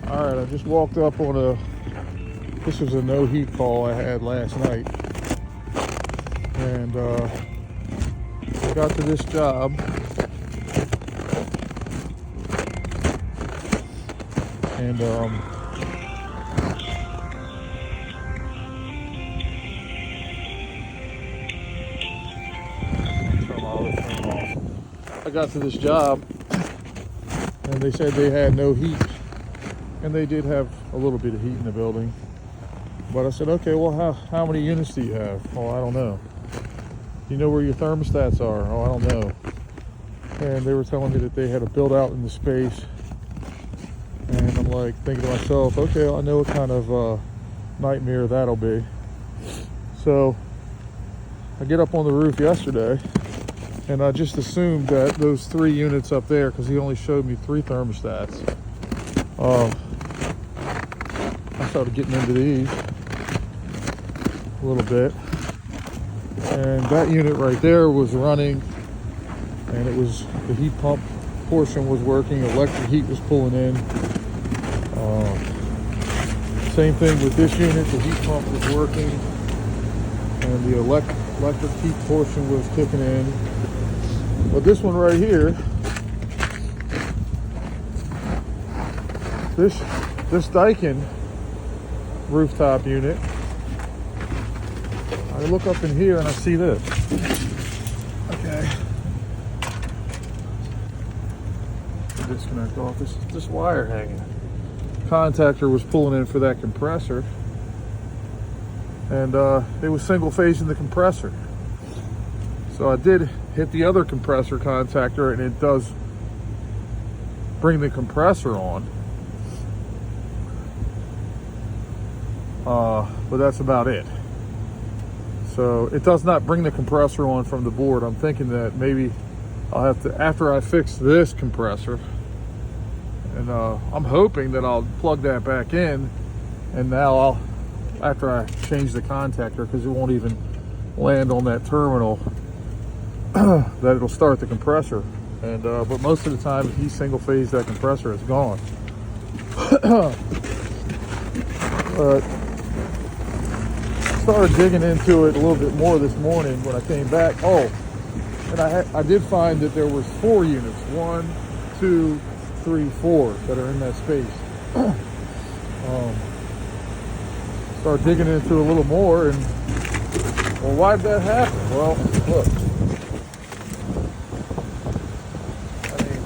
All right, I just walked up on this was a no heat call I had last night. And I got to this job. And I got to this job and they said they had no heat. And they did have a little bit of heat in the building. But I said, okay, well, how many units do you have? Oh, I don't know. You know where your thermostats are? Oh, I don't know. And they were telling me that they had a build out in the space. And I'm like thinking to myself, okay, I know what kind of nightmare that'll be. So I get up on the roof yesterday and I just assumed that those 3 units up there, because he only showed me 3 thermostats. I started getting into these a little bit. And that unit right there was running, and it was the heat pump portion was working, electric heat was pulling in. Same thing with this unit, the heat pump was working, and the electric heat portion was kicking in. But this one right here, this Daikin rooftop unit, I look up in here and I see this. Okay. Disconnect off this wire hanging. Contactor was pulling in for that compressor, and it was single phasing the compressor. So I did hit the other compressor contactor, and it does bring the compressor on. But that's about it. So it does not bring the compressor on from the board. I'm thinking that maybe I'll have to, after I fix this compressor, and I'm hoping that I'll plug that back in, and now after I change the contactor, because it won't even land on that terminal, that it'll start the compressor. And but most of the time, if you single phase that compressor, it's gone. But started digging into it a little bit more this morning when I came back. Oh, and I did find that there was 4 units, 1, 2, 3, 4 that are in that space. Start digging into it a little more, and well, why did that happen? Well, look. I mean,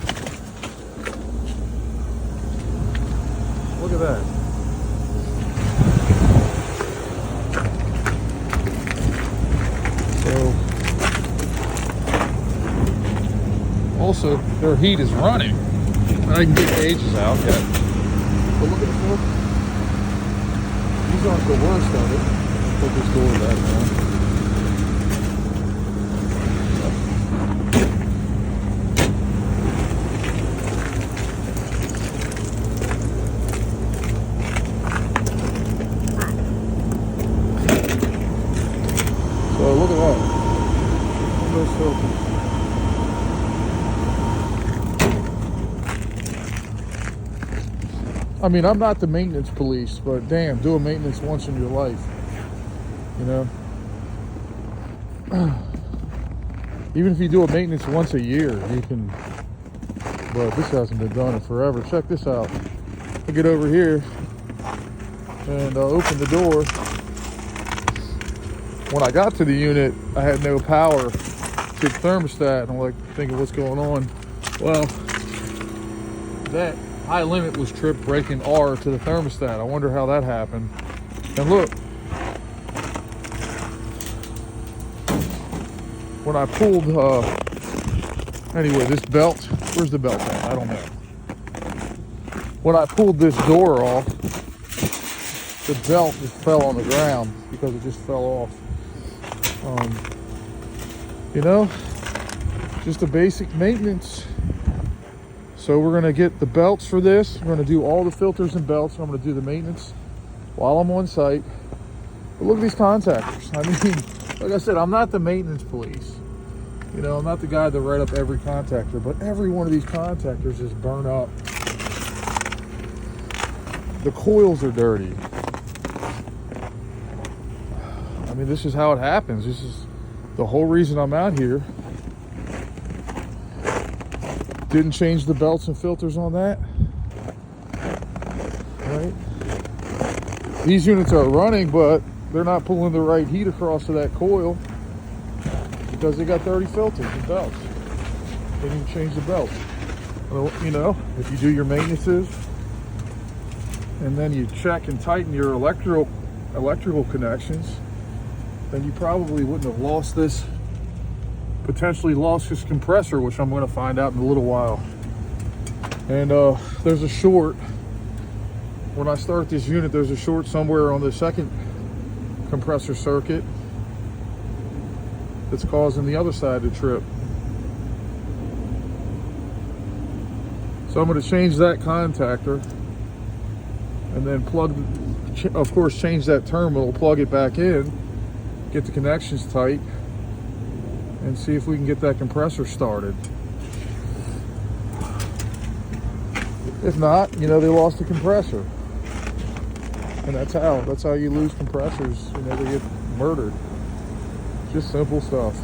look at that. Also, their heat is running. I can get gauges out yet. But look at the floor. These aren't the worst of it. Put this door back now. So look at that. Look at those filters. I mean, I'm not the maintenance police, but damn, do a maintenance once in your life, you know? Even if you do a maintenance once a year, you can, but this hasn't been done in forever. Check this out. I get over here and open the door. When I got to the unit, I had no power to the thermostat, and I'm like thinking, what's going on? Well, that high limit was tripped, breaking R to the thermostat. I wonder how that happened. And look, when I pulled, anyway, this belt, where's the belt at? I don't know. When I pulled this door off, the belt just fell on the ground because it just fell off. You know, just a basic maintenance. So we're going to get the belts for this. We're going to do all the filters and belts. I'm going to do the maintenance while I'm on site. But look at these contactors. I mean, like I said, I'm not the maintenance police. You know, I'm not the guy that write up every contactor, but every one of these contactors is burnt up. the coils are dirty. I mean, this is how it happens. This is the whole reason I'm out here. Didn't change the belts and filters on that. Right? These units are running, but they're not pulling the right heat across to that coil because they got dirty filters and belts. They didn't change the belts. Well, you know, if you do your maintenances and then you check and tighten your electrical connections, then you probably wouldn't have lost this, potentially lost this compressor, which I'm going to find out in a little while. And there's a short. When I start this unit, there's a short somewhere on the second compressor circuit that's causing the other side to trip. So I'm going to change that contactor and then of course, change that terminal, plug it back in, get the connections tight, and see if we can get that compressor started. If not, you know, they lost the compressor. And that's how you lose compressors. You know, they get murdered. Just simple stuff.